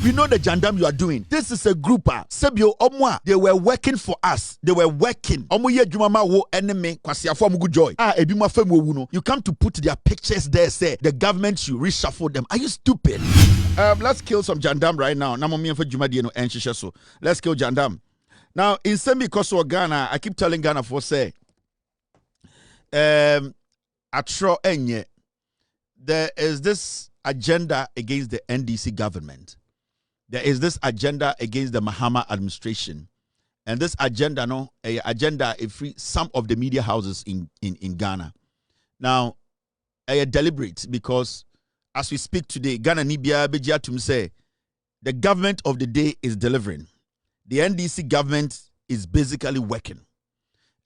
We know the jandam you are doing. This is a group. Sebio Omwa. They were working for us. They were working. Omuye Jumama wo enemy kwasiafo amugu joy. Ebima femu wuno. You come to put their pictures there. Say the government should reshuffle them. Are you stupid? Let's kill some jandam right now. Namomi for Jumadi no enshisha. Let's kill jandam. Now in Semi Koso Ghana, I keep telling Ghana for say. Atro enye. There is this agenda against the NDC government. There is this agenda against the Mahama administration. And this agenda, some of the media houses in Ghana. Now, deliberate because as we speak today, Ghana Nibia Bejiatum say the government of the day is delivering. The NDC government is basically working.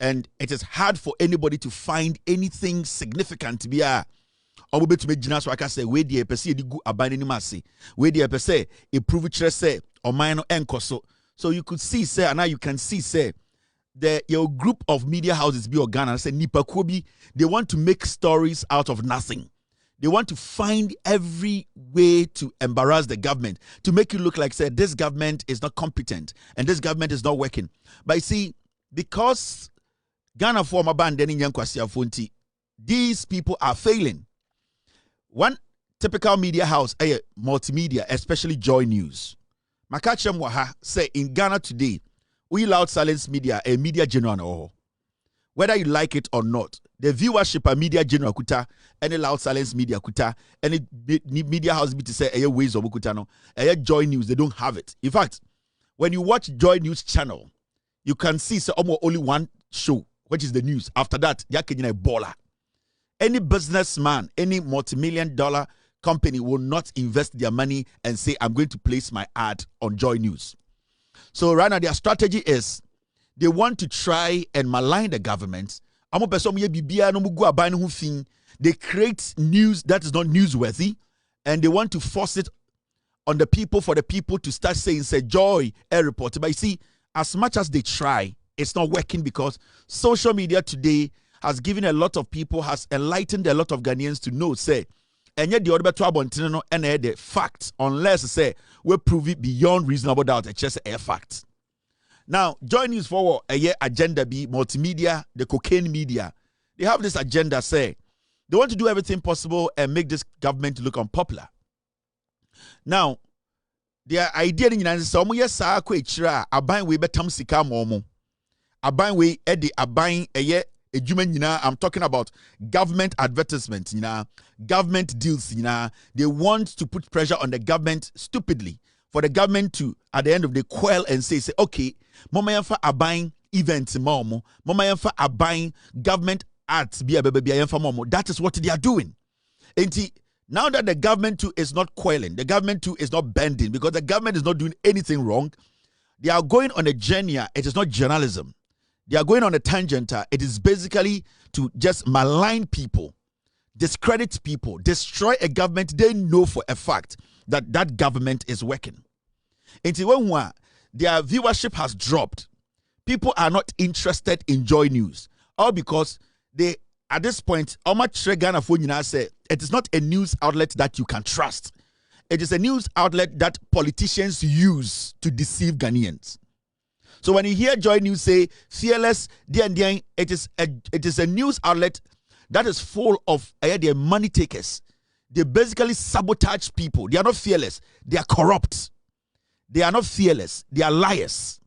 And it is hard for anybody to find anything significant to be a obo to make jina so aka say we dey pese edi gu aban ni mase we dey pese e prove chere say oman no enkoso. So you could see say and now you can see say your group of media houses be Ghana say nipa kobi, they want to make stories out of nothing. They want to find every way to embarrass the government, to make it look like say this government is not competent and this government is not working. But you see, because Ghana former band these people are failing. One typical media house, multimedia, especially JoyNews. Makachem Waha say in Ghana today, we loud silence media, a media general. Whether you like it or not, the viewership a media general kuta, any loud silence media kuta, any media house be to say a ways of kutano, a JoyNews, they don't have it. In fact, when you watch JoyNews channel, you can see so almost only one show, which is the news. After that, yakenya baller. Any businessman, any multi-million-dollar company will not invest their money and say, I'm going to place my ad on JoyNews. So right now, their strategy is they want to try and malign the government. They create news that is not newsworthy, and they want to force it on the people for the people to start saying, say, Joy, a report. But you see, as much as they try, it's not working because social media today has given a lot of people, has enlightened a lot of Ghanaians to know, say, and yet the other no and the fact, unless say we prove it beyond reasonable doubt, it's just a fact. Now, JoyNews for a year agenda be multimedia, the cocaine media. They have this agenda, say, they want to do everything possible and make this government look unpopular. Now, their idea in the United States, yes, a buying way betam sika momo. A buying way edi a buying a year. I'm talking about government advertisements, government deals, They want to put pressure on the government stupidly for the government to, at the end of the quell and say, okay, mama yanfa are buying events, momo, mama yanfa are buying government ads, momo. That is what they are doing. And now that the government too is not quelling, the government too is not bending because the government is not doing anything wrong. They are going on a journey. It is not journalism. They are going on a tangent. It is basically to just malign people, discredit people, destroy a government they know for a fact that that government is working. Until when their viewership has dropped, people are not interested in JoyNews. All because they, at this point, say it is not a news outlet that you can trust. It is a news outlet that politicians use to deceive Ghanaians. So when you hear JoyNews say fearless, it is a news outlet that is full of their money takers. They basically sabotage people. They are not fearless. They are corrupt. They are not fearless. They are liars.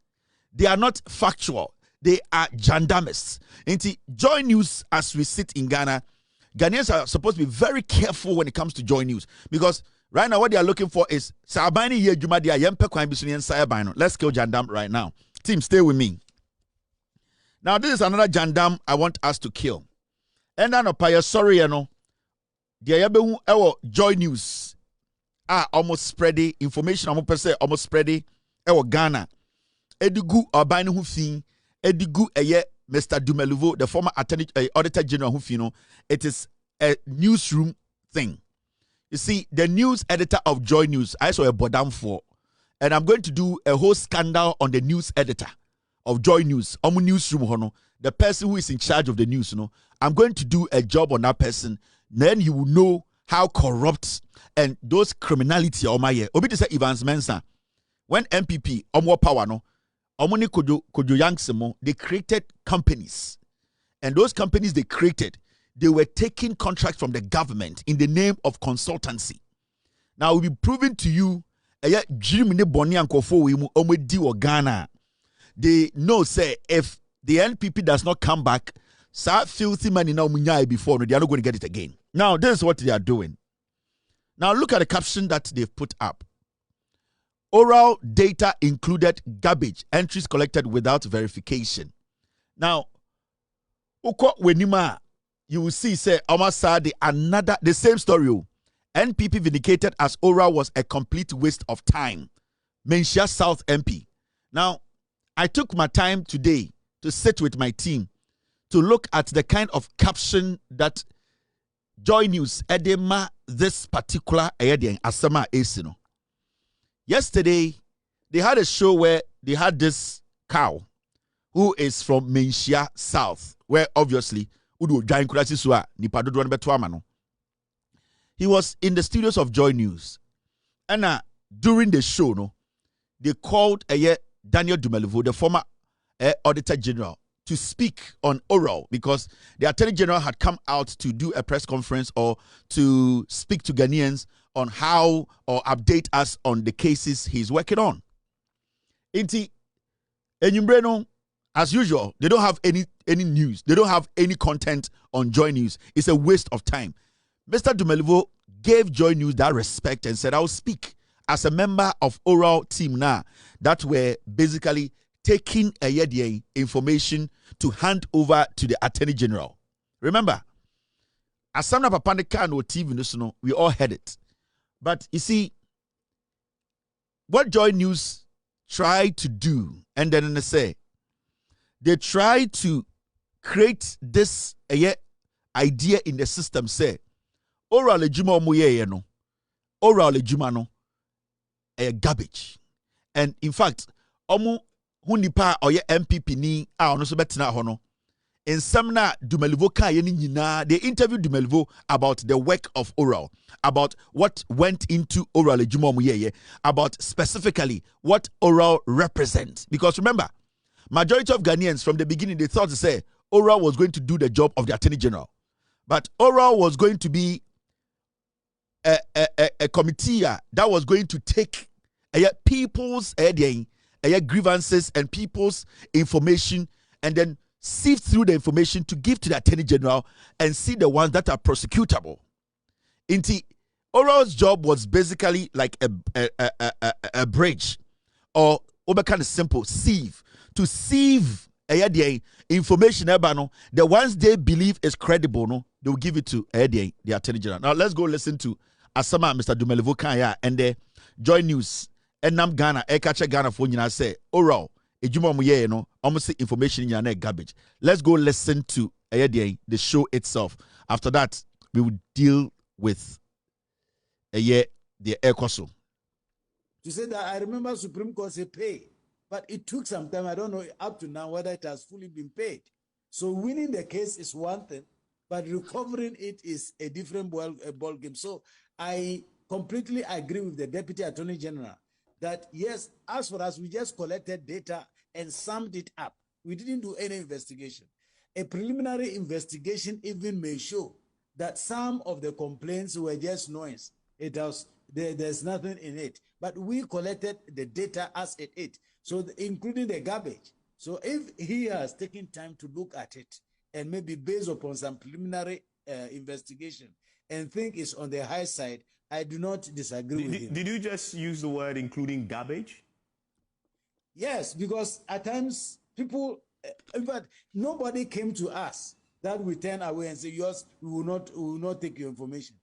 They are not factual. They are jandamists. And JoyNews, as we sit in Ghana, Ghanaians are supposed to be very careful when it comes to JoyNews because right now what they are looking for is let's kill jandam right now. Team, stay with me. Now, this is another jandam I want us to kill. And then, sorry, the JoyNews almost spreading information. Almost spreading. Ghana. Edigu Obani Hufin. Edigu Mr. Domelevo, the former Auditor General Hufino. It is a newsroom thing. You see, the news editor of JoyNews, I saw a bodam for. And I'm going to do a whole scandal on the news editor of JoyNews, newsroom, the person who is in charge of the news. I'm going to do a job on that person. Then you will know how corrupt and those criminality or my obi to say Evans Mensah when MPP more power no omoni kojo yangsemo they created companies, and those companies they created, they were taking contracts from the government in the name of consultancy. Now we'll be proving to you Ghana. They know say if the NPP does not come back, that filthy money now before they are not going to get it again. Now this is what they are doing. Now look at the caption that they've put up. Oral data included garbage entries collected without verification. Now, you will see say almost the same story. NPP vindicated as Oral was a complete waste of time. Mensah South MP. Now, I took my time today to sit with my team to look at the kind of caption that JoyNews edema this particular Asama Esino. Yesterday, they had a show where they had this cow who is from Mensah South, where obviously he was in the studios of JoyNews. And during the show, no, they called Daniel Domelevo, the former Auditor General, to speak on Oral because the Attorney General had come out to do a press conference or to speak to Ghanaians on how or update us on the cases he's working on. Inti, Enyumbreno, as usual, they don't have any news. They don't have any content on JoyNews. It's a waste of time. Mr. Domelevo gave JoyNews that respect and said, I'll speak as a member of Oral team now that were basically taking information to hand over to the Attorney General. Remember, as some of Papandeka no TV, we all heard it. But you see, what JoyNews tried to do, and then they say, they tried to create this idea in the system, say, Oral ejuma omuye no, Oral ejuma no, garbage. And in fact, omu hunipa oye MPP ni ono so betina hono. In some na Domelevo ka yeni nyina, they interviewed Domelevo about the work of Oral, about what went into Oral ejuma omuye, about specifically what Oral represents. Because remember, majority of Ghanaians from the beginning they thought to say Oral was going to do the job of the Attorney General, but Oral was going to be a committee that was going to take people's grievances and people's information and then sift through the information to give to the Attorney General and see the ones that are prosecutable. Oral's job was basically like a bridge, or kind of simple sieve, to sieve information the ones they believe is credible, no, they will give it to the Attorney General. Now let's go listen to Asama Mr. Domelevo Kanya and the JoyNews and Nam Ghana catch Ghana for you say Oral ejuma muye no almost information in your garbage. Let's go listen to the show itself. After that, we will deal with the ECOSO. To say that I remember Supreme Court say pay, but it took some time. I don't know up to now whether it has fully been paid. So winning the case is one thing, but recovering it is a different ball game. So I completely agree with the Deputy Attorney General that yes, as for us, we just collected data and summed it up. We didn't do any investigation. A preliminary investigation even may show that some of the complaints were just noise. There's nothing in it. But we collected the data as it is. So including the garbage. So if he has taken time to look at it and maybe based upon some preliminary investigation and think it's on the high side, I do not disagree with him. Did you just use the word including garbage? Yes, because at times people, in fact, nobody came to us that we turn away and say, yes, we will not take your information.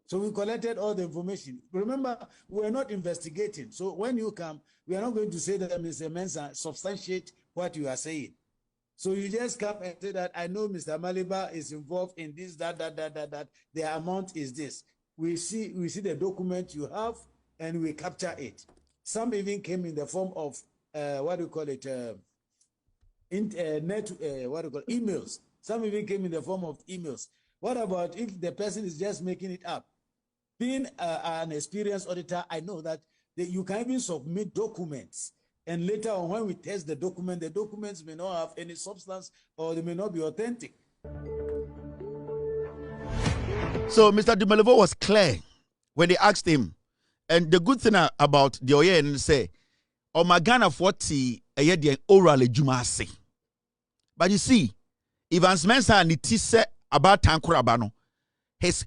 So we collected all the information. Remember, we're not investigating. So when you come, we are not going to say that Mr. Mensah substantiate what you are saying. So you just come and say that I know Mr. Maliba is involved in this, that. The amount is this. We see the document you have and we capture it. Some even came in the form of emails. Some even came in the form of emails. What about if the person is just making it up? being an experienced auditor, I know that you can even submit documents. And later on, when we test the documents may not have any substance or they may not be authentic. So Mr. Domelevo was clear when they asked him. And the good thing about the Oye and say, "Oh my Ghana 40 a year the oral ejumase." But you see, Evans Mensah and it said about Tankurabano, his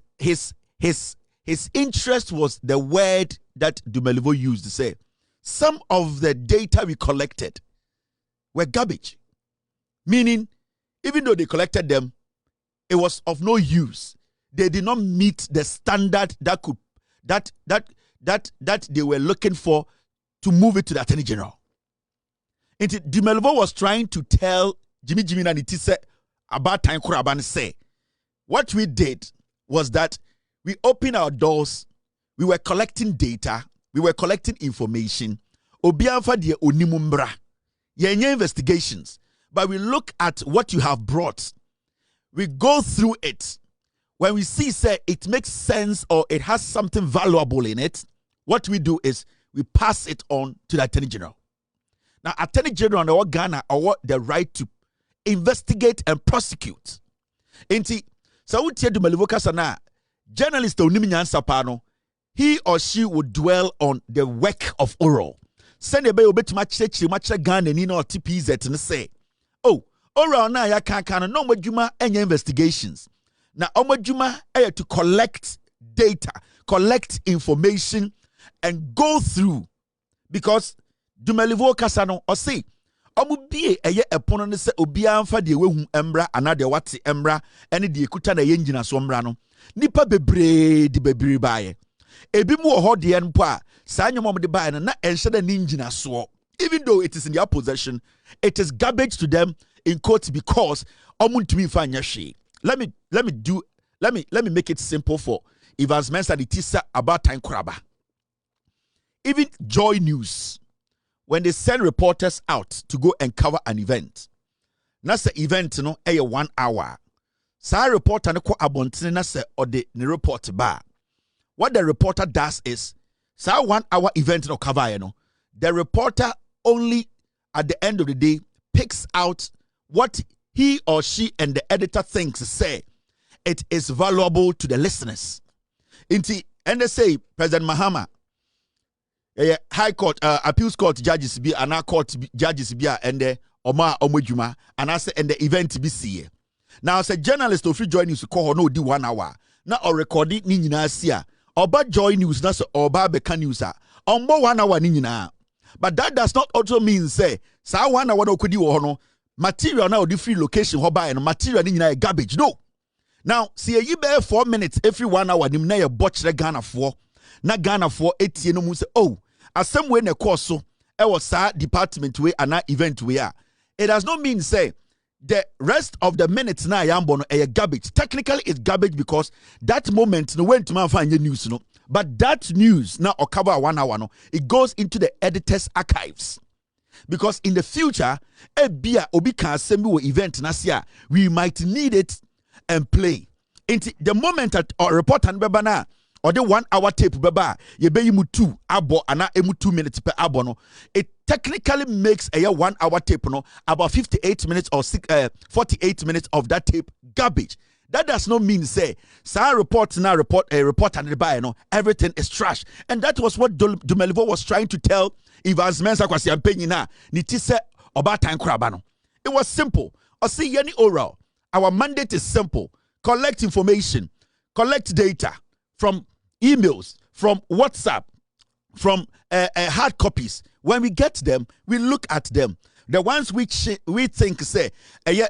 interest was the word that Domelevo used to say. Some of the data we collected were garbage. Meaning, even though they collected them, it was of no use. They did not meet the standard that they were looking for to move it to the Attorney General. And Domelevo was trying to tell Jimmy and Itise about time Kuraban say, what we did was that we opened our doors, we were collecting data, we were collecting information. Obianfa die onimumbra. Yenye investigations. But we look at what you have brought. We go through it. When we see, say, it makes sense or it has something valuable in it, what we do is we pass it on to the Attorney General. Now, Attorney General and Ghana are the right to investigate and prosecute. Inti, so we tell Domelevo kasana, journalist Onimi he or she would dwell on the work of oral. Send a bay obet much Ghana and or TPZ and say, oh, oral na ya can no majuma any investigations. Now, Omajuma to collect data, collect information, and go through. Because Domelevo Kasano, or say, Omubi a ponone se Obianfa de Wehum Embra, another Wati Embra, and the Kutana Yenjina Sombrano. Nipa bebre di bebre baye. Ebimu ho de enpa, Sanyo Mom de baye, na enshada ninjina so. Even though it is in their possession, it is garbage to them in court because Omuntumi Fanyashi. Let me make it simple for Evans Mensah the teaser about time Kuraba. Even JoyNews, when they send reporters out to go and cover an event, that's the event, 1 hour. Sa reporter no ko abontene na se ode ne report ba. What the reporter does is, sa 1 hour event no cover the reporter only at the end of the day picks out what he or she and the editor thinks say it is valuable to the listeners. And they say President Mahama, High Court, Appeals Court judges be, and our court judges be, and the Oma Omojuma, and I say and the event be see. Now, as a journalist of JoyNews, call no di 1 hour. Now, or recording Nina Sia, or bad JoyNews, that's or Barbecue News, on 1 hour Nina. But that does not also mean say, Sa 1 hour no could you or no. Material now the free location hoba and material in garbage. No. Now, see you bear 4 minutes every 1 hour, nim na ye botch the Ghana for. Na Ghana for 80 no say, oh, as some way ne course so was sa department way and event we are. It does not mean say the rest of the minutes na yambono a garbage. Technically it's garbage because that moment no went to man find news no. But that news now or cover 1 hour no, it goes into the editor's archives. Because in the future, obi can assemble event nasia, we might need it and play. Into the moment that our report and bebana or the 1 hour tape beba, ye be you 2 abo ana emu 2 minutes per abono. It technically makes a 1 hour tape no about 58 minutes or 48 minutes of that tape garbage. That does not mean say report and the no everything is trash. And that was what Domelevo was trying to tell Evans Mensah kwasi ampenyi na nitise obatan kurabano. It was simple. I see any oral. Our mandate is simple. Collect information, collect data from emails, from WhatsApp, from hard copies. When we get them, we look at them. The ones which we think say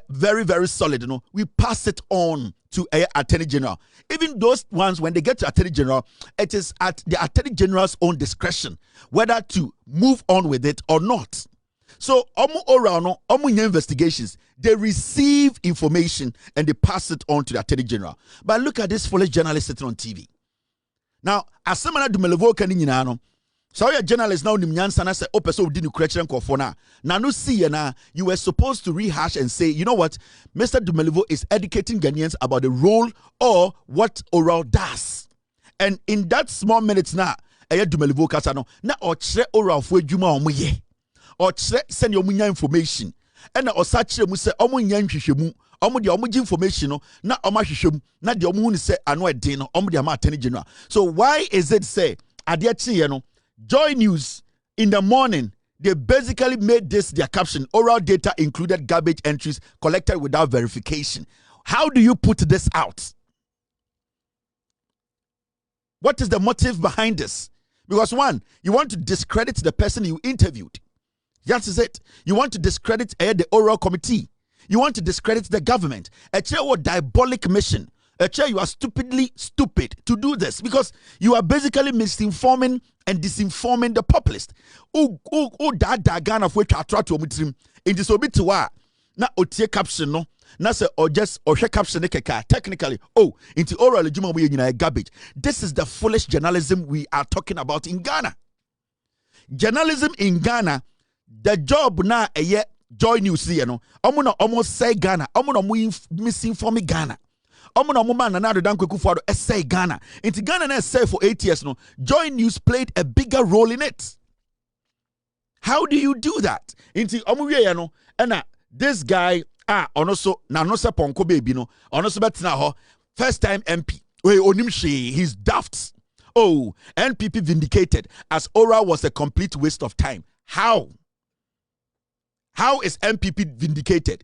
very, very solid, we pass it on to Attorney General. Even those ones, when they get to Attorney General, it is at the Attorney General's own discretion whether to move on with it or not. So, investigations, they receive information and they pass it on to the Attorney General. But look at this foolish journalist sitting on TV. Now, as someone Domelevo can so your journalist now Nimyansa say opeso didn't correction kofona. Now no see na you were supposed to rehash and say, you know what, Mr. Domelevo is educating Ghanaians about the role or what oral does. And in that small minutes now, Domelevo kasa no na ochre oral fo adwuma omoye. Ochre send your munya information. And osa kire mu se omo nya nhwehwemu. Omo de omo gi information no na omo hwehwem. Na de omo hu ni se ano eden no omo de ama Attorney General. So why is it say ade achi no JoyNews in the morning they basically made this their caption: oral data included garbage entries collected without verification. How do you put this out? What is the motive behind this? Because one, you want to discredit the person you interviewed. That is it. You want to discredit the oral committee. You want to discredit the government. A diabolic mission. You are stupidly stupid to do this because you are basically misinforming and disinforming the populace. Ghana for in this obituary. Na otie caption no. Na se or just or caption keka technically into oral ejuma we nyina garbage. This is the foolish journalism we are talking about in Ghana. Journalism in Ghana, the job na JoyNews here no. Omo na almost say Ghana. Omo na misinform Ghana. Omo na man na do dan kweku for say Ghana. Into Ghana na say for 8 years no. JoyNews played a bigger role in it. How do you do that? Into omo we no na this guy also na no se ponko baby no ono so betina ho first time MP he's daft. NPP vindicated as oral was a complete waste of time. How is NPP vindicated?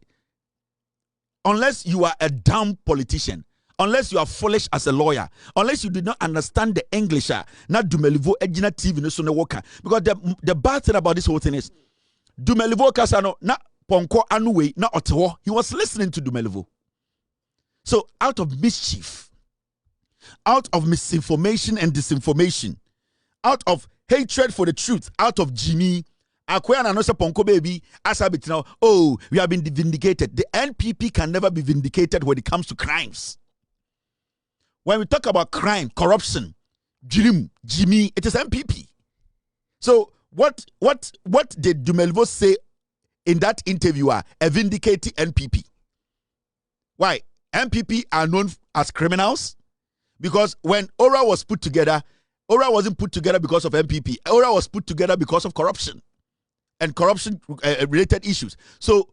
Unless you are a dumb politician, unless you are foolish as a lawyer, unless you did not understand the English, not Domelevo Ejina TV no so no worker. Because the bad thing about this whole thing is Domelevo kasano na Ponko Anuwe na Ottawa, he was listening to Domelevo. So out of mischief, out of misinformation and disinformation, out of hatred for the truth, out of Jimmy, Akwena no se Ponko baby, asabit now, we have been vindicated. The NPP can never be vindicated when it comes to crimes. When we talk about crime, corruption, Jimmy, it is NPP. So what did Domelevo say in that interview a vindicating NPP? Why? NPP are known as criminals? Because when Oral was put together, Oral wasn't put together because of NPP. Oral was put together because of corruption and corruption related issues. So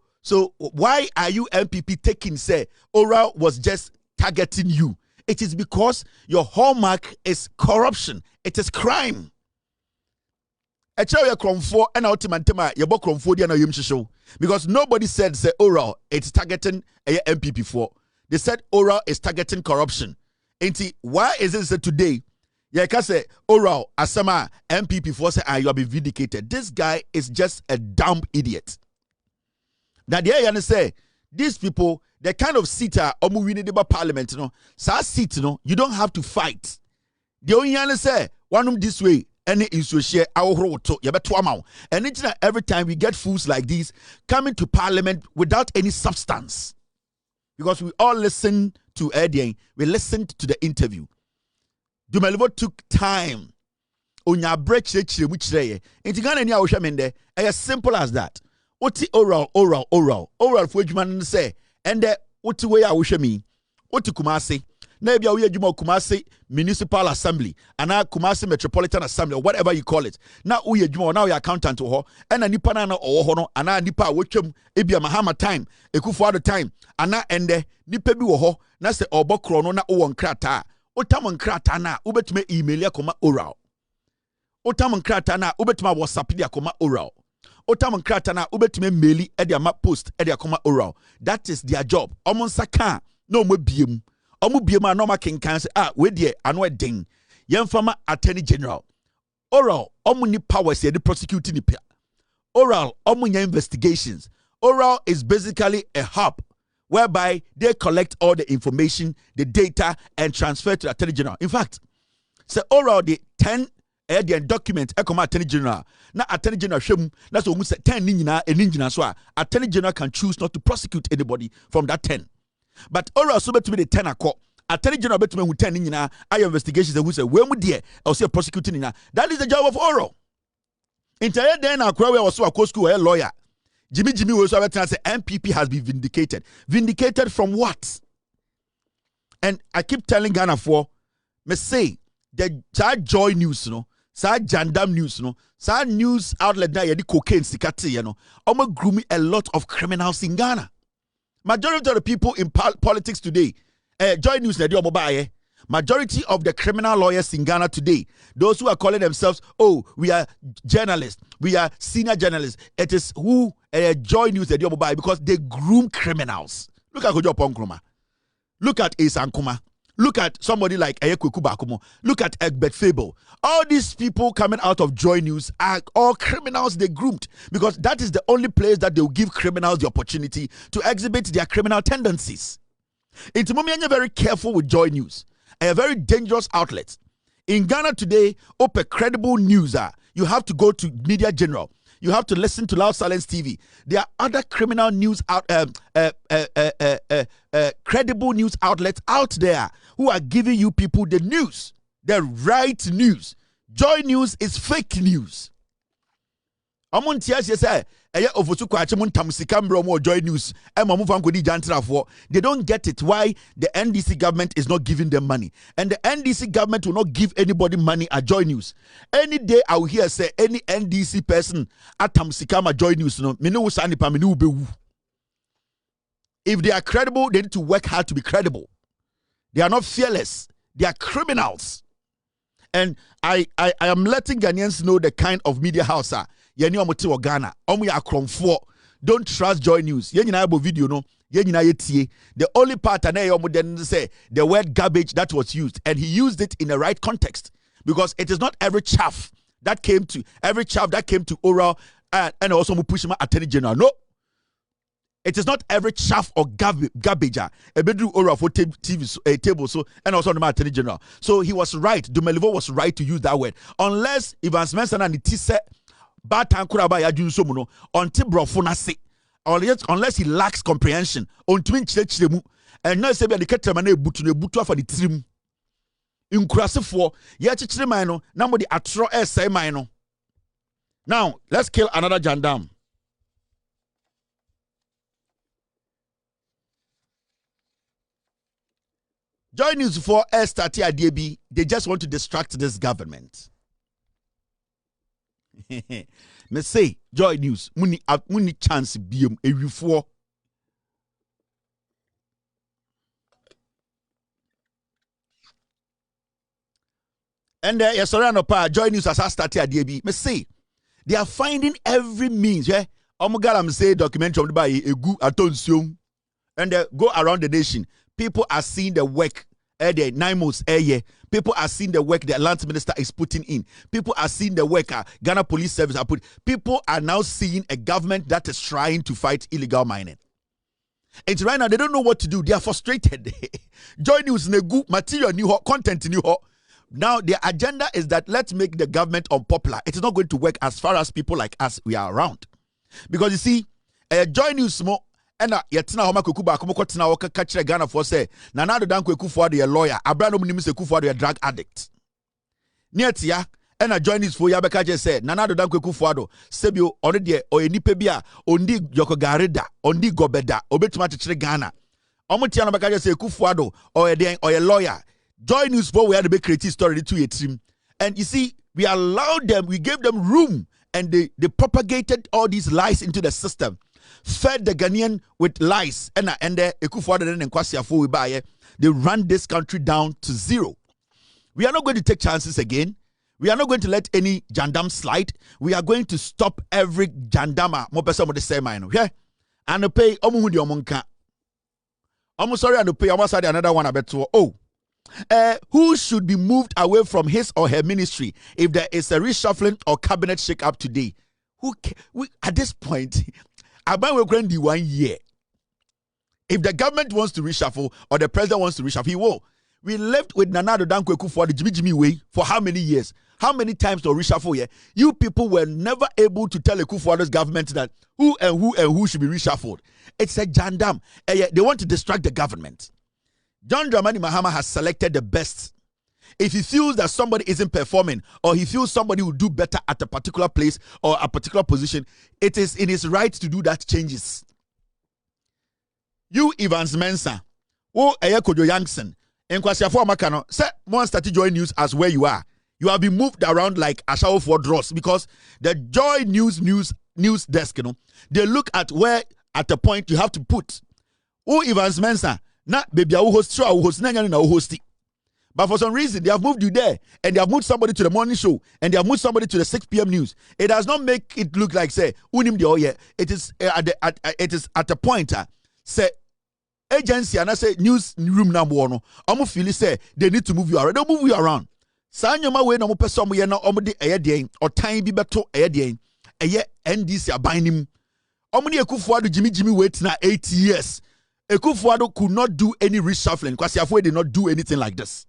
why are you NPP taking say Oral was just targeting you? It is because your hallmark is corruption. It is crime. Because nobody said say oral it's targeting a MPP for. They said oral is targeting corruption. Why is it that today you can say oral asama MPP for say you have been vindicated? This guy is just a dumb idiot. Now they say these people, the kind of seater winning the parliament, seat, you don't have to fight. The only say one this way. Any share our and every time we get fools like these coming to parliament without any substance, because we all listen to Eddie, we listened to the interview. Domelevo took time. Onya break which as simple as that. Oti oral for Juman say, and the oti way I wish me, oti kumase. Maybe we are Kumasi Municipal Assembly and now Kumasi Metropolitan Assembly or whatever you call it. Now we are now your accountant to her and a nipana or hono and a nipa which ebia mahama time ekufu time and na ende nipa bi wo ho na se obokro no na won krata otam krata na ubetuma email akoma oral otam krata na ubetuma WhatsApp dia akoma oral otam krata na ubetuma mail e dia ma post e dia akoma oral. That is their job. Omonsa kan no mo biem Omu biema no ma kenkan say we dey ano eden yemfama Attorney General oral omu ni powers dey prosecute ni oral omu nya investigations. Oral is basically a hub whereby they collect all the information, the data, and transfer to the Attorney General. In fact, say oral the 10 document ekoma Attorney General na Attorney General hwem na so mu say 10 ni nyina so Attorney General can choose not to prosecute anybody from that 10. But oral so bet to be the 10 akọ. Attorney General bet to me who 10 nyina ayo investigations and who say we mu there or say prosecuting nyina. That is the job of oral. Entire then akwa we was so akọ school a lawyer. Jimmy we so bet say MPP has been vindicated. Vindicated from what? And I keep telling Ghana for me say the JoyNews no, sa Jandam News no, sa news outlet na yedi cocaine sikati you know, grooming a lot of criminals in Ghana. Majority of the people in politics today, JoyNews na di omobaye. Majority of the criminal lawyers in Ghana today, those who are calling themselves, oh, we are journalists, we are senior journalists, it is who JoyNews na di omobaye because they groom criminals. Look at Kojo Ponkroma. Look at Esankuma. Look at somebody like Eyekweku Bakumo. Look at Egbert Fable. All these people coming out of JoyNews are all criminals they groomed because that is the only place that they will give criminals the opportunity to exhibit their criminal tendencies. It's you're very careful with JoyNews, a very dangerous outlet. In Ghana today, open credible news. You have to go to Media General. You have to listen to Loud Silence TV. There are other criminal news credible news outlets out there who are giving you people the news, the right news. JoyNews is fake news. They don't get it why the NDC government is not giving them money. And the NDC government will not give anybody money at JoyNews. Any day I will hear say any NDC person at Tamsikama JoyNews. If they are credible, they need to work hard to be credible. They are not fearless. They are criminals. And I am letting Ghanaians know the kind of media house Ghana. Don't trust JoyNews. Video no. The only part say the word garbage that was used, and he used it in the right context because it is not every chaff that came to oral and also Mupushima Attorney General. No, it is not every chaff or garbage. A bedroom oral for TV table so and also the Attorney General. So he was right. Domelevo was right to use that word unless Mensah and it said. Until unless he lacks comprehension on twin and not say the Kyeremanten butu for the trim in Krasifo yet mino nobody atro say mino. Now let's kill another jandam. JoyNews for Stati Adiebi, they just want to distract this government. Me say JoyNews muni chance biom ewifo and yes no pa JoyNews as started Adiebi me say they are finding every means omugalam say documentary by egu atonsium and go around the nation. People are seeing the work the 9 months a year. People are seeing the work the land minister is putting in. People are seeing the work Ghana Police Service are putting. People are now seeing a government that is trying to fight illegal mining. It's right now they don't know what to do. They are frustrated. JoyNews negu material new content new. Now their agenda is that let's make the government unpopular. It is not going to work as far as people like us we are around. Because you see, JoyNews more. And yetina homa kukuba akomoko tina waka kachire Ghana for say Nana Addo Dankwa Akufo-Addo a lawyer Abraham Nimise Akufo-Addo a drug addict Nietia and JoyNews for Yabeka just said Nana Addo Dankwa Akufo-Addo sebio already o enipa bia ondi yokogareda ondi gobeda obetuma chire Ghana omutia no beka just say Akufo-Addo or a lawyer. JoyNews for we had to create story to a team, and you see we allowed them, we gave them room, and they propagated all these lies into the system. Fed the Ghanaian with lies and Akufo-Addo and Kwasi Afo-Wibaye, they ran this country down to zero. We are not going to take chances again. We are not going to let any jandam slide. We are going to stop every jandama. Mo person mo the same man. Yeah, and pay omuhudi omonka. Sorry, and pay almost another one abeto. Oh, who should be moved away from his or her ministry if there is a reshuffling or cabinet shake-up today? At this point. About we're going to 1 year. If the government wants to reshuffle or the president wants to reshuffle, he will. We lived with Nana Addo Dankwa Akufo-Addo Jimmy way for how many years? How many times to reshuffle here? You people were never able to tell Akufo-Addo's government that who should be reshuffled. It's a jandam. They want to distract the government. John Dramani Mahama has selected the best. If he feels that somebody isn't performing or he feels somebody will do better at a particular place or a particular position, it is in his right to do that changes. You, Evans Mensah, Kojo Yankson, In Kwasiafo Amakano, say one start JoyNews as where you are. You have been moved around like a shower for dross because the JoyNews desk, they look at where at the point you have to put who Evans Mensah, not baby host show host host. But for some reason they have moved you there and they have moved somebody to the morning show and they have moved somebody to the 6 p.m. news. It does not make it look like say unim de oye. It is at the point say agency and I say news room number one. Omo feel say they need to move you around. They'll move you around. Sanyoma we no mo person mo ye na omo de eye den or time bi beto eye den eye NDC abanim. Omo ne Ekufuado Jimmy wait na 8 years. Ekufuado could not do any reshuffling because Kwasiafo did not do anything like this.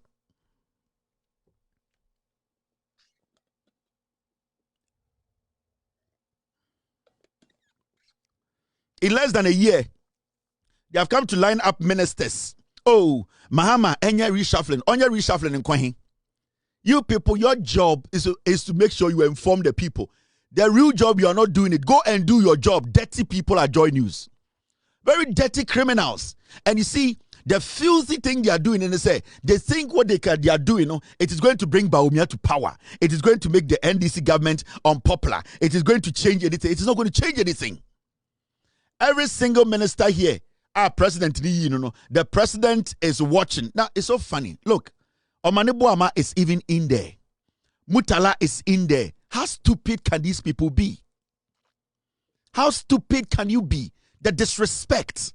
In less than a year, they have come to line up ministers. Oh, Mahama, enya reshuffling, onya reshuffling in Kwahin. You people, your job is to make sure you inform the people. The real job, you are not doing it. Go and do your job. Dirty people at JoyNews. Very dirty criminals. And you see, the filthy thing they are doing, and they think what they are doing, it is going to bring Bawumia to power. It is going to make the NDC government unpopular. It is going to change anything. It is not going to change anything. Every single minister here, our president, the president is watching. Now, it's so funny. Look, Omanibuama is even in there. Mutala is in there. How stupid can these people be? How stupid can you be? The disrespect.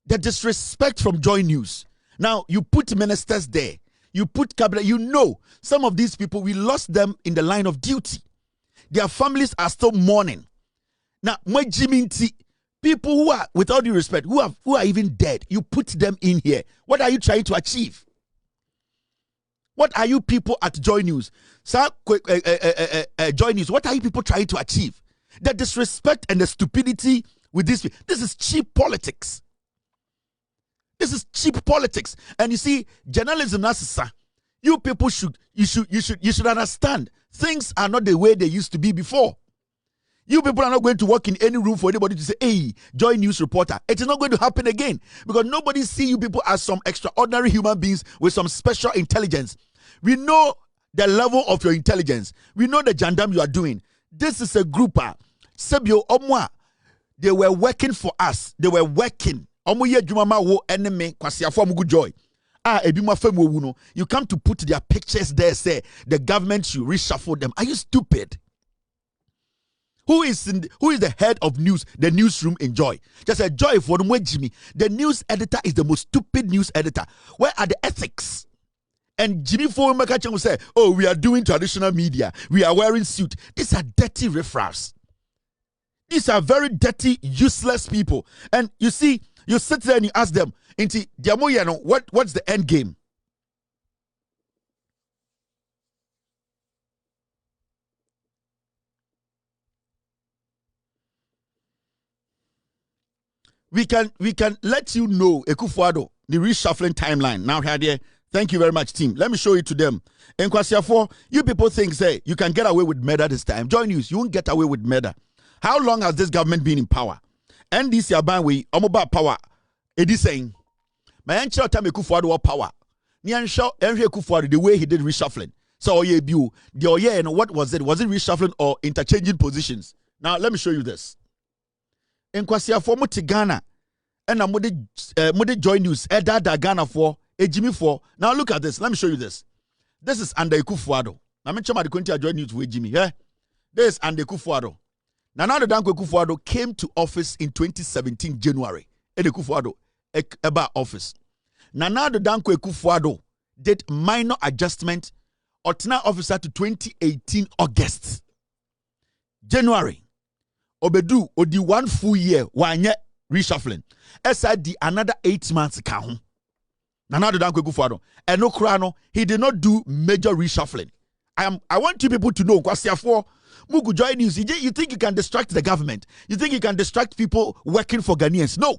The disrespect from JoyNews. Now, you put ministers there. You put cabinet. Some of these people, we lost them in the line of duty. Their families are still mourning. Now, people who are, with all due respect, who are even dead, you put them in here. What are you trying to achieve? What are you people at JoyNews? JoyNews, what are you people trying to achieve? The disrespect and the stupidity with this. This is cheap politics. This is cheap politics. And you see, journalism, you people should understand. Things are not the way they used to be before. You people are not going to work in any room for anybody to say, hey, JoyNews reporter. It is not going to happen again because nobody see you people as some extraordinary human beings with some special intelligence. We know the level of your intelligence. We know the jandam you are doing. This is a group. Sebio Omwa. They were working for us. They were working. Omoye Jumama wo enemy Kwasiafo Mugu Joy. Ebima Femu Wuno. You come to put their pictures there, say the government should reshuffle them. Are you stupid? Who is the head of news, the newsroom in Joy? Just a Joy for Jimmy. The news editor is the most stupid news editor. Where are the ethics? And Jimmy Fowemaka will say, oh, we are doing traditional media. We are wearing suit. These are dirty riffraffs. These are very dirty, useless people. And you see, you sit there and you ask them, what's the end game? We can let you know Ekufuado, the reshuffling timeline. Now here, thank you very much, team. Let me show it to them. In Kwasiafo, you people think say you can get away with murder this time. JoyNews, you won't get away with murder. How long has this government been in power? NDC Abanwe, Omoba power. It is saying, my answer time Ekufuado power. Niansha Henry Ekufuado the way he did reshuffling. So what was it? Was it reshuffling or interchanging positions? Now let me show you this. In Kwasiafo muti Ghana and I'm JoyNews Edada Ghana for Ejimi for. Now look at this. Let me show you this. This is under Ekufuado. Now mention the country JoyNews with Jimmy. Yeah, this is under Ekufuado. Nana Dankwa Ekufuado came to office in 2017 January. Ekufuado about office. Nana Dankwa Ekufuado did minor adjustment Otna officer to 2018 August. January. Obedu odi 1 full year wanye reshuffling. SID another 8 months count. Nana Dankwa Ekufuado. And no krano, he did not do major reshuffling. I want you people to know Kwasiafo Mugu JoyNews. You think you can distract the government? You think you can distract people working for Ghanaians? No.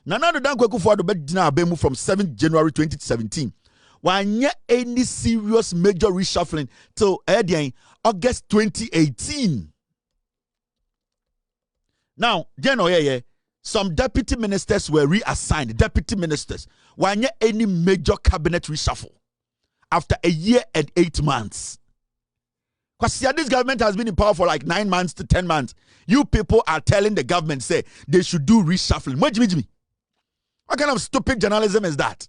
Nana Dankwa Ekufuado bedina abemu from 7th January 2017. Wanye any serious major reshuffling till August 2018. Now, some deputy ministers were reassigned. Deputy ministers. Why not any major cabinet reshuffle after a year and 8 months? Because this government has been in power for like 9 months to 10 months. You people are telling the government, say, they should do reshuffling. What kind of stupid journalism is that?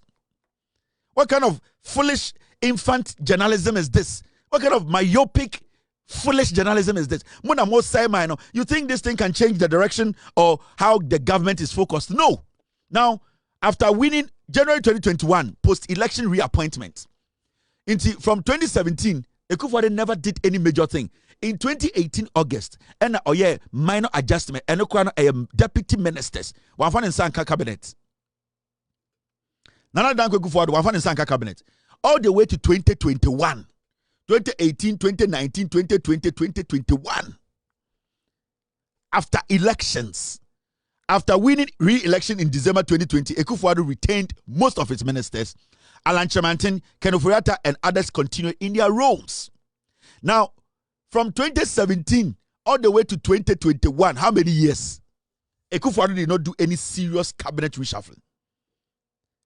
What kind of foolish infant journalism is this? What kind of myopic, foolish journalism is this? You think this thing can change the direction or how the government is focused? No. Now, after winning January 2021, post-election reappointment, from 2017, Ekufuor never did any major thing. In 2018 August, and minor adjustment, and deputy ministers, one fan in Sanka cabinet. Nana Danko Ekufuor, one fan in Sanka cabinet. All the way to 2021. 2018, 2019, 2020, 2021. After elections, after winning re-election in December 2020, Ekufuor retained most of its ministers. Alan Kyeremanten, Ken Ofori-Atta, and others continue in their roles. Now, from 2017 all the way to 2021, how many years? Ekufuor did not do any serious cabinet reshuffling.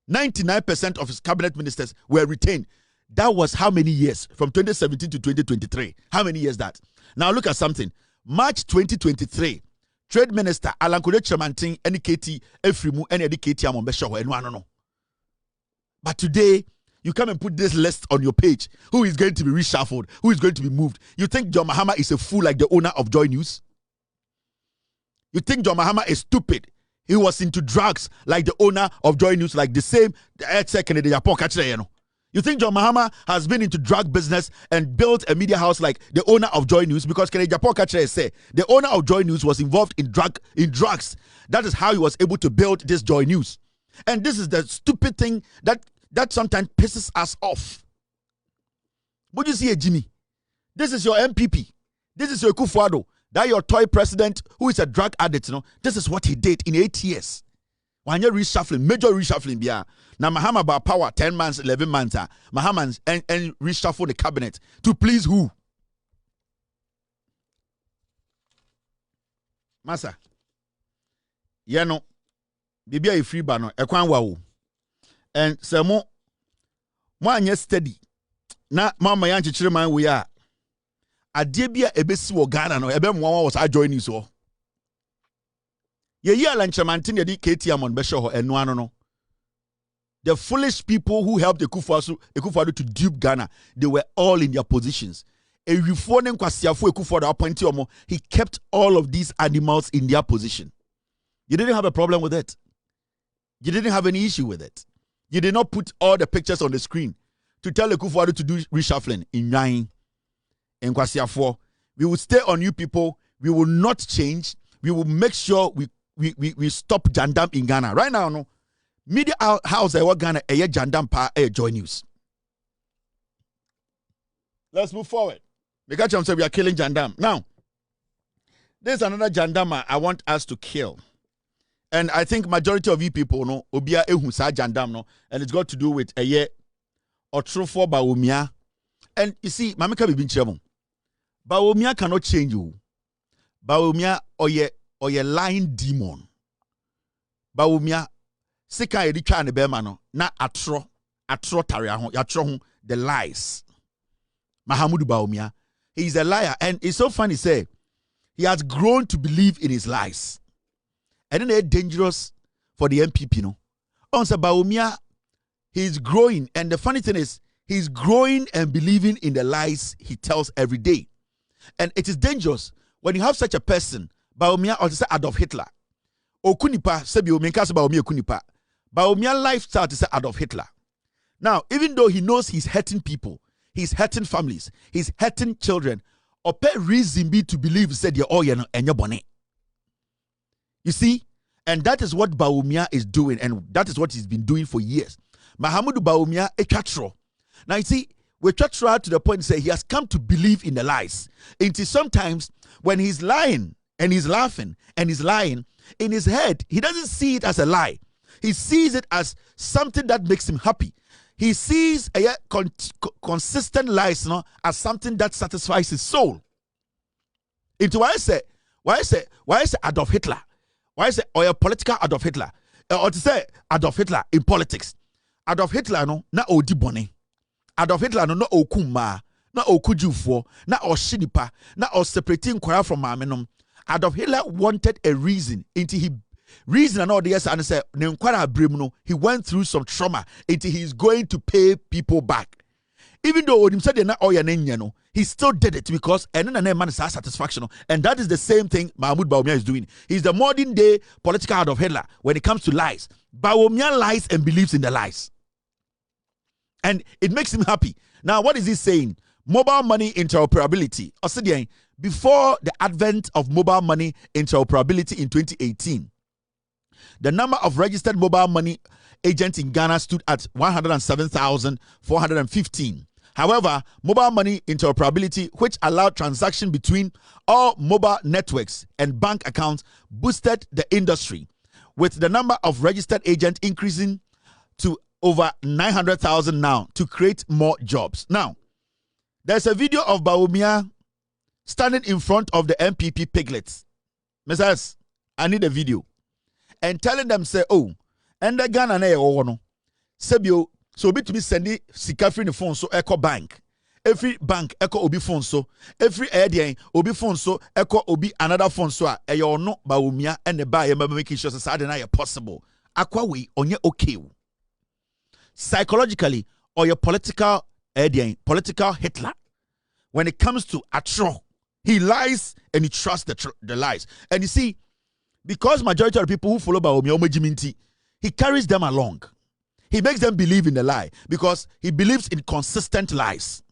99% of his cabinet ministers were retained. That was how many years? From 2017 to 2023. How many years that? Now look at something. March 2023, Trade Minister Alan Kyeremanten, NKT, Efrimu, and NKT Amombesho, and no. But today, you come and put this list on your page. Who is going to be reshuffled? Who is going to be moved? You think John Mahama is a fool like the owner of JoyNews? You think John Mahama is stupid? He was into drugs like the owner of JoyNews, like the same. You think John Mahama has been into drug business and built a media house like the owner of JoyNews? Because say the owner of JoyNews was involved in drugs. That is how he was able to build this JoyNews. And this is the stupid thing that sometimes pisses us off. What do you see, Jimmy? This is your MPP. This is your Ekufuor. That your toy president who is a drug addict. This is what he did in 8 years. When you're reshuffling, major reshuffling, now Mahama about power 10 months, 11 months. Mahama and reshuffle the cabinet to please who? Masa. Yano. Bibia free bano. Ekwan wawo. And say mo anye steady. Na mama yanchi chiriman we are. Adie bia ebesi wo Ghana no ebe mwa was JoyNews so. Ye Alan Kyeremanten yedi KTM besho ho eno ano no. The foolish people who helped Ekufuor to dupe Ghana, they were all in their positions. He kept all of these animals in their position. You didn't have a problem with it. You didn't have any issue with it. You did not put all the pictures on the screen to tell Ekufuor to do reshuffling in 9. In Kwasiafo, we will stay on you people. We will not change. We will make sure we stop Jandam in Ghana. Right now, no. Media house I work Ghana Jandam pa JoyNews. Let's move forward. Because I'm saying we are killing Jandam. Now, there's another Jandam I want us to kill. And I think majority of you people know Obia Ehusa Jandam no, and it's got to do with or true for Bawumia. And you see, Mamika Bibin Chemo. Bawumia cannot change you. Bawumia or ye lying demon. Bawumia sika editwa ne bema no na atro tare ho yatro the lies. Mahamudu Bawumia, he is a liar, and it's so funny say he has grown to believe in his lies. And then it's dangerous for the MPP no. On Bawumia, he's growing, and the funny thing is he's growing and believing in the lies he tells every day. And it is dangerous when you have such a person, Bawumia, or to say Adolf Hitler. Okunipa, sebi omenka Bawumia Okunipa. Bawumia lifestyle to say Adolf Hitler. Now, even though he knows he's hurting people, he's hurting families, he's hurting children, or pay reason be to believe said you're all and your bonnet. You see? And that is what Bawumia is doing, and that is what he's been doing for years. Mahamudu Bawumia a chatro. Now you see, we chatro to the point say he has come to believe in the lies. Until sometimes when he's lying and he's laughing and he's lying, in his head, he doesn't see it as a lie. He sees it as something that makes him happy. He sees consistent lies, as something that satisfies his soul. Into why I say Adolf Hitler? Why say or a political Adolf Hitler? Or to say Adolf Hitler in politics. Adolf Hitler no na odi bone. Adolf Hitler no okuma, na okujufo, na oshinipa, na o separating kwara from mamenom. Adolf Hitler wanted a reason into he reason and all the yes and say he went through some trauma until he's going to pay people back. Even though he said not all he still did it because and then man is satisfaction. And that is the same thing Mahmoud Bawumia is doing. He's the modern day political Adolf Hitler when it comes to lies. Bawumia lies and believes in the lies. And it makes him happy. Now, what is he saying? Mobile money interoperability. Before the advent of mobile money interoperability in 2018, the number of registered mobile money agents in Ghana stood at 107,415. However, mobile money interoperability, which allowed transaction between all mobile networks and bank accounts, boosted the industry, with the number of registered agents increasing to over 900,000 now to create more jobs. Now, there's a video of Bawumia standing in front of the MPP piglets. Messias, I need a video. And telling them, say, oh, and the Ghana na oh no. Sebio, so be to be sending sika free the phone so echo bank. Every bank echo obi phone so. Every area obi phone so echo obi another phone so a yo no Bawumia and the buy making sure say na possible. Akwa we onye okay. Psychologically, or your political political Hitler. When it comes to atro, he lies and he trusts the lies. And you see, because majority of the people who follow Bawumia, he carries them along. He makes them believe in the lie because he believes in consistent lies.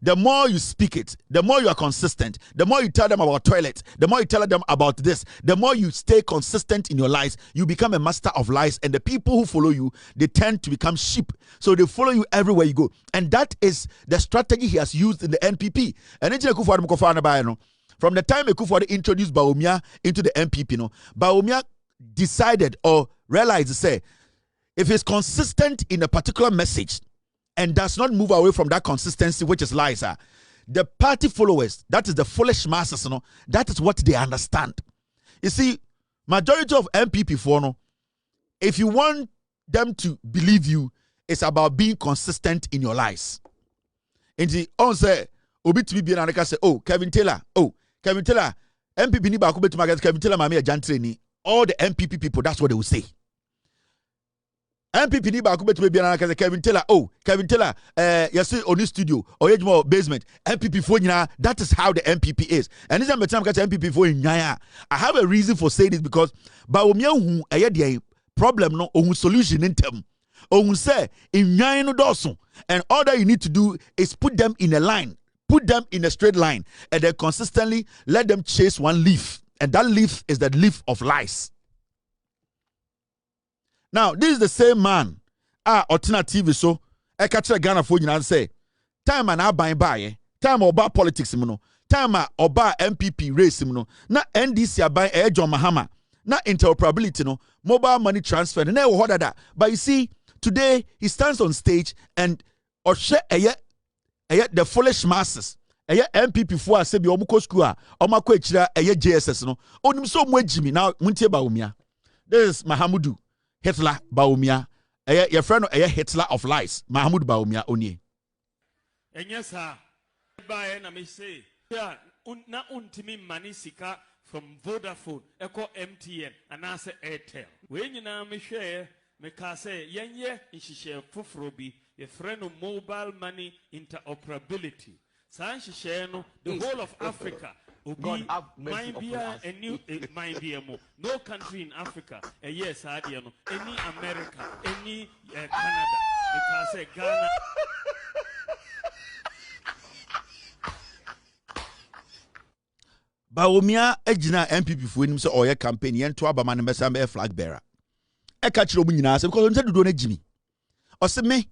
The more you speak it, the more you are consistent, the more you tell them about toilets, the more you tell them about this, the more you stay consistent in your lies, you become a master of lies. And the people who follow you, they tend to become sheep. So they follow you everywhere you go. And that is the strategy he has used in the NPP. And from the time Ekufuor introduced Bawumia into the NPP, Bawumia decided or realized to say, if he's consistent in a particular message and does not move away from that consistency, which is lies, the party followers, that is the foolish masses, that is what they understand. You see, majority of MPP for if you want them to believe you, it's about being consistent in your lies. And the on say, Obi to be an say, oh, Kevin Taylor, MPP ni ba to market Kevin Taylor mami a jantre. All the MPP people, that's what they will say. MPP ni ba to be an Kevin Taylor, yes, on this studio, or more basement, MPP for that is how the MPP is. And this time MPP for I have a reason for saying this because Bawumia who a problem no solution in them. Say in no doso, and all that you need to do is put them in a line. Put them in a straight line and then consistently let them chase one leaf. And that leaf is the leaf of lies. Now, this is the same man. Alternative so I catch a Ghana for you and say, time and I buy time about politics, time about MPP race, na NDC buy John Mahama, na interoperability, mobile money transfer, and never heard that. But you see, today he stands on stage and or share the foolish masses. MPP for a sebi omuko school omako echira JSS no onim so mo agimi now muntie Bawumia. This is Mahamudu Hitler Bawumia. Your friend Hitler of lies. Mahamudu Bawumia onie. Yes sir. Buy na me say ya na untimi mani sika from Vodafone eko MTN and I say Airtel. We nyina me hwe me ka say yenye nhihye foforo bi your friend mobile money interoperability. The whole of Africa God have mercy might be upon us. a new might be a more. No country in Africa, yes, any America, any Canada, because Ghana. Bawumia ejina MPP for him so oye campaign yen to abama ne mesa me flag bearer. E ka kire omu nyina se because onse dodo na jimi. O se me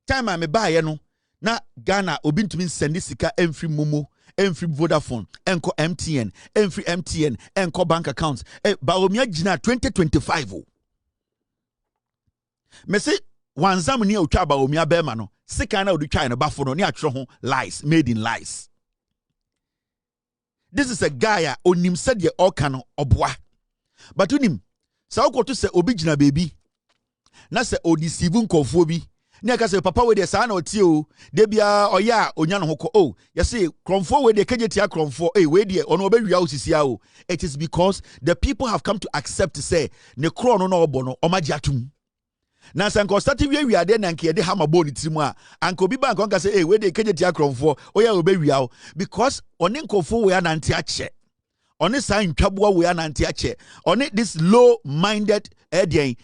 time me ba ye no na Ghana obi ntumi send sika emfri Momo, emfri Vodafone, enko MTN, emfri MTN, enko bank accounts. Bawumia jina 2025 o. Me se wanzam ni otwa Bawumia be ma no, sika na odutwa no bafo no ni atwe ho lies, made in lies. This is a guy onim said ye okano obwa. But unim Sa uko to se obi jina baby. Na se odeceive nkofo bi. Na ka se papa we de sa na otie o. De bia oya onya no hoko. Oh, you say kromfo we de kejetia kromfo. Eh we de ono obewia osisia o. It is because the people have come to accept to say ne kro no na obo no omagiatum. Na sanko start wi ade na nke de hama boni trimu a anko bi bank onka say eh we de kejetia kromfo. Oya obewia o because oni nkofo we anante ache. Oni sa ntwaboa we anante ache. Oni this low minded edien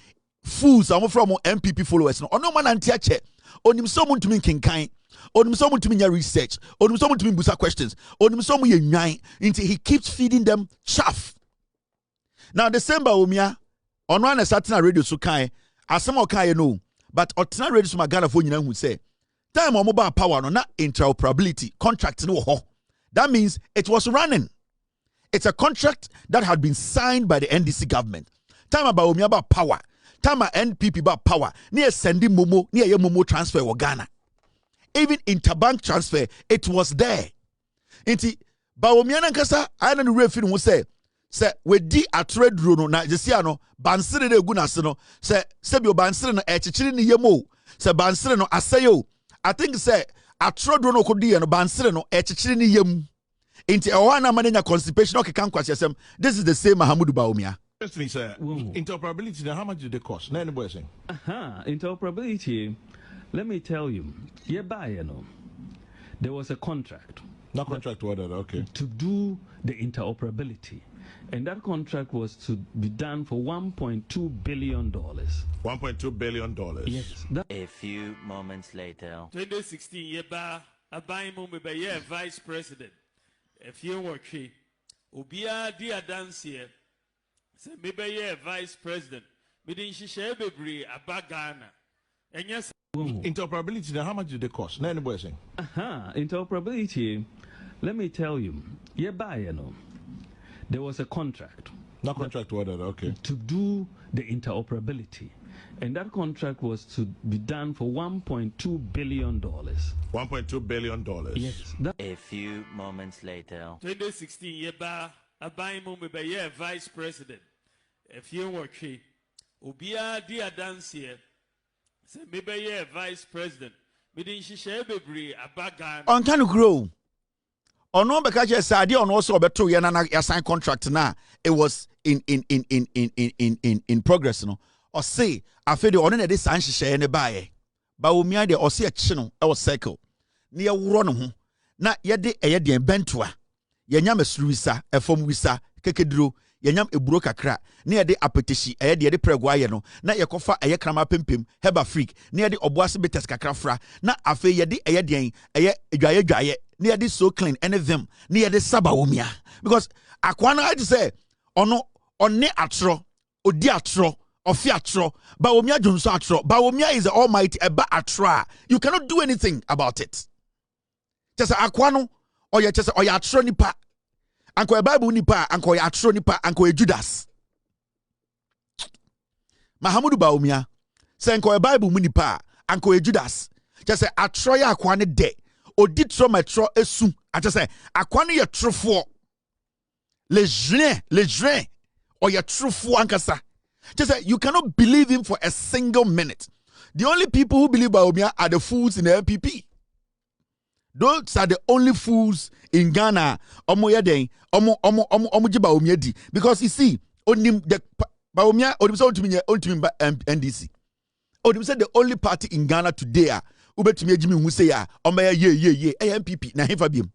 fools am from MPP followers no ono man antia che onim so mo ntumi kinkan onim so mo ntumi nya research onim so mo ntumi busa questions onim so mo ye nwan until he keeps feeding them chaff. Now the same Bawumia ono an certain radio so kan asem o kan no but otena radio so magana fo nyina hu say time o mo ba power no na interoperability contract no ho. That means it was running. It's a contract that had been signed by the NDC government. Time about Bawumia ba power. Tama NPP ba power near sending momo near your momo transfer or Ghana. Even interbank transfer, it was there. Inti Bawumia nankasa I don't refi who say we di a trade no na jesiano bansere de gunase no say sebio bansere no echichiri ni yemo say bansere no asayo. I think say a trade no kodi no bansere no echichiri ni yem. Inti ewana manenya constipation okay kan kwasem. This is the same Mahamudu Bawumia. Interesting, sir. Interoperability, now how much did it cost? Now anybody saying? Interoperability, let me tell you, there was a contract. Not contract order, okay. To do the interoperability. And that contract was to be done for $1.2 billion. $1.2 billion. Yes. A few moments later. 2016, vice president. If you were Ubia dia dance here. Say maybe vice president. Me didn't share baby about Ghana. And yes, interoperability. Now, how much did it cost? Now, anybody saying? Interoperability. Let me tell you, there was a contract. Not contract order, okay. To do the interoperability. And that contract was to be done for $1.2 billion. $1.2 billion. Yes. A few moments later. 2016, vice president. If you were Ubia dia dance here. Say maybe vice president. Me didn't share baby about Ghana. On can grow. On no because you said on also beto ya sign contract na it was in progress no. Or say Afenyo on this sign share ne bae. Bawumia de or see a chino or circle. Near run na yede bentua. Yanyam esruisa efom wisa kekedro yanyam eburo kakra na yede apetishi de pregwaye no na yekofa krama pempem heba freak na yede oboase betes kakra fra na afe yede den dwaye na yede so clean ene them na yede Bawumia because akwana I say ono onne atro odi atro ofi atro Bawumia jonso atro Bawumia is the almighty eba atra. You cannot do anything about it. Just akwano oya chese oya atro nipa anko e Bible nipa anko ya atro nipa anko e Judas Mahamudu Bawumia se anko e Bible mu nipa anko e Judas chese atro ya akwane de odi tro metro esu chese akwane ye trofo le juin oya trofo ankasa chese you cannot believe him for a single minute. The only people who believe Bawumia are the fools in the MPP. Those are the only fools in Ghana. Because you see, onim the Bawumia onim so ultimate NDC. Onim said the only party in Ghana today ubetumi ejimi hu say ya MPP na him fabiem.